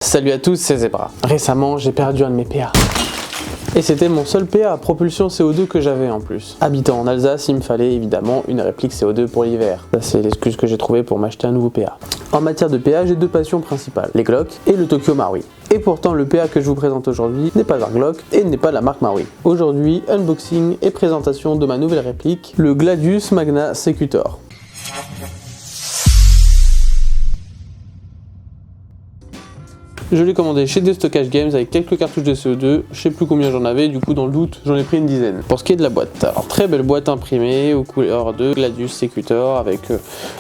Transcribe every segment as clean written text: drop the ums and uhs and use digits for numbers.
Salut à tous, c'est Zebra. Récemment, j'ai perdu un de mes PA. Et c'était mon seul PA à propulsion CO2 que j'avais en plus. Habitant en Alsace, il me fallait évidemment une réplique CO2 pour l'hiver. Ça, c'est l'excuse que j'ai trouvée pour m'acheter un nouveau PA. En matière de PA, j'ai deux passions principales, les Glock et le Tokyo Marui. Et pourtant, le PA que je vous présente aujourd'hui n'est pas un Glock et n'est pas de la marque Marui. Aujourd'hui, unboxing et présentation de ma nouvelle réplique, le Gladius Magna Secutor. Je l'ai commandé chez Destockage Games avec quelques cartouches de CO2, je sais plus combien j'en avais, du coup dans le doute j'en ai pris une dizaine. Pour ce qui est de la boîte, alors très belle boîte imprimée aux couleurs de Gladius Secutor avec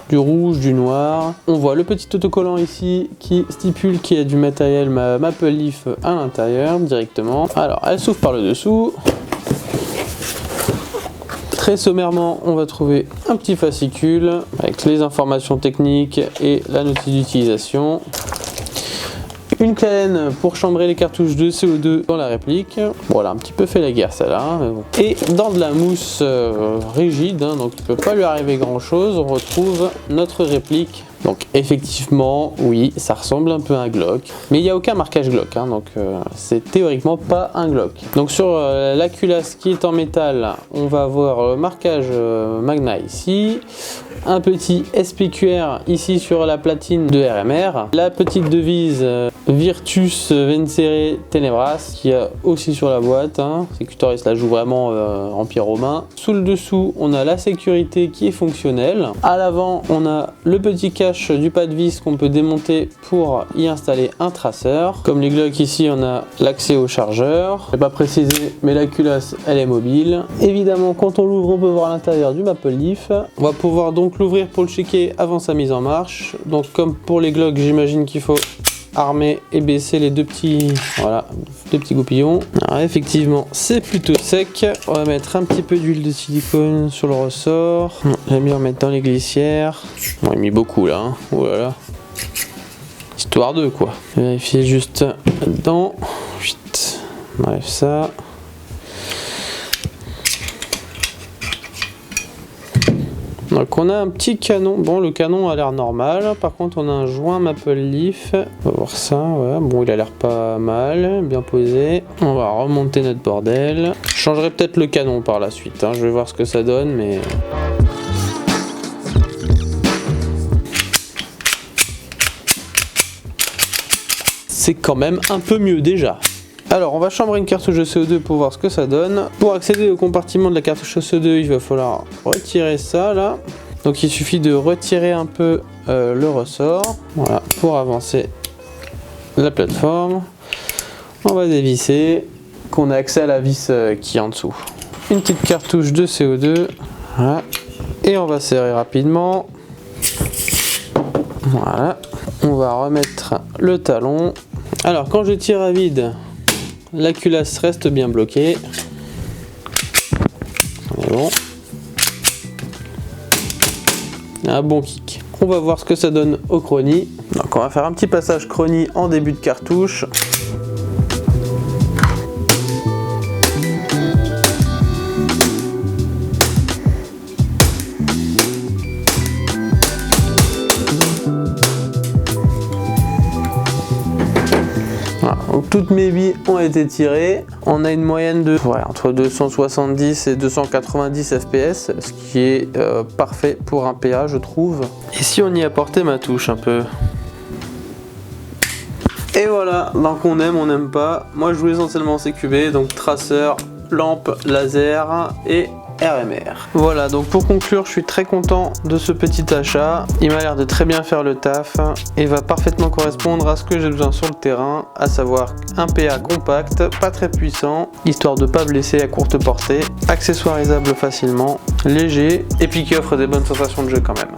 du rouge, du noir. On voit le petit autocollant ici qui stipule qu'il y a du matériel Maple Leaf à l'intérieur directement. Alors elle s'ouvre par le dessous. Très sommairement, on va trouver un petit fascicule avec les informations techniques et la notice d'utilisation. Une canne pour chambrer les cartouches de CO2 dans la réplique. Bon, elle a un petit peu fait la guerre celle-là, hein, mais bon. Et dans de la mousse rigide, hein, donc il ne peut pas lui arriver grand chose, on retrouve notre réplique. Donc effectivement, oui, ça ressemble un peu à un Glock, mais il n'y a aucun marquage Glock, hein, donc c'est théoriquement pas un Glock. Donc sur la culasse qui est en métal, on va avoir le marquage Magna ici, un petit SPQR ici sur la platine de RMR, la petite devise Virtus Vencere Tenebras qui a aussi sur la boîte, hein. Secutor il se la joue vraiment empire romain. Sous le dessous, on a la sécurité qui est fonctionnelle. À l'avant, on a le petit cache du pas de vis qu'on peut démonter pour y installer un traceur. Comme les Glock ici, on a l'accès au chargeur. Je n'ai pas précisé, mais la culasse elle est mobile. Évidemment, quand on l'ouvre, on peut voir à l'intérieur du Maple Leaf. On va pouvoir donc l'ouvrir pour le checker avant sa mise en marche. Donc comme pour les Glock, j'imagine qu'il faut armer et baisser les deux petits goupillons. Alors effectivement c'est plutôt sec. On va mettre un petit peu d'huile de silicone sur le ressort. J'aime bien remettre dans les glissières. On a mis beaucoup là, hein. Oh là là, histoire de quoi. Vérifier juste là-dedans. Bref, ça. Donc on a un petit canon, bon le canon a l'air normal, par contre on a un joint Maple Leaf, on va voir ça, voilà. Bon il a l'air pas mal, bien posé. On va remonter notre bordel. Je changerai peut-être le canon par la suite, hein. Je vais voir ce que ça donne, mais... c'est quand même un peu mieux déjà. Alors on va chambrer une cartouche de CO2 pour voir ce que ça donne. Pour accéder au compartiment de la cartouche de CO2, il va falloir retirer ça là. Donc il suffit de retirer un peu le ressort. Voilà, pour avancer la plateforme. On va dévisser, qu'on a accès à la vis qui est en dessous. Une petite cartouche de CO2. Voilà. Et on va serrer rapidement. Voilà. On va remettre le talon. Alors quand je tire à vide, la culasse reste bien bloquée. C'est bon. Un bon kick. On va voir ce que ça donne au chrony. Donc on va faire un petit passage chrony en début de cartouche. Donc toutes mes billes ont été tirées. On a une moyenne de entre 270 et 290 fps, ce qui est parfait pour un PA je trouve. Et si on y apportait ma touche un peu. Et voilà, donc on aime, on n'aime pas. Moi je joue essentiellement CQB, donc traceur, lampe, laser et RMR. Voilà, donc pour conclure, je suis très content de ce petit achat. Il m'a l'air de très bien faire le taf et va parfaitement correspondre à ce que j'ai besoin sur le terrain, à savoir un PA compact, pas très puissant, histoire de pas blesser à courte portée, accessoirisable facilement, léger et puis qui offre des bonnes sensations de jeu quand même.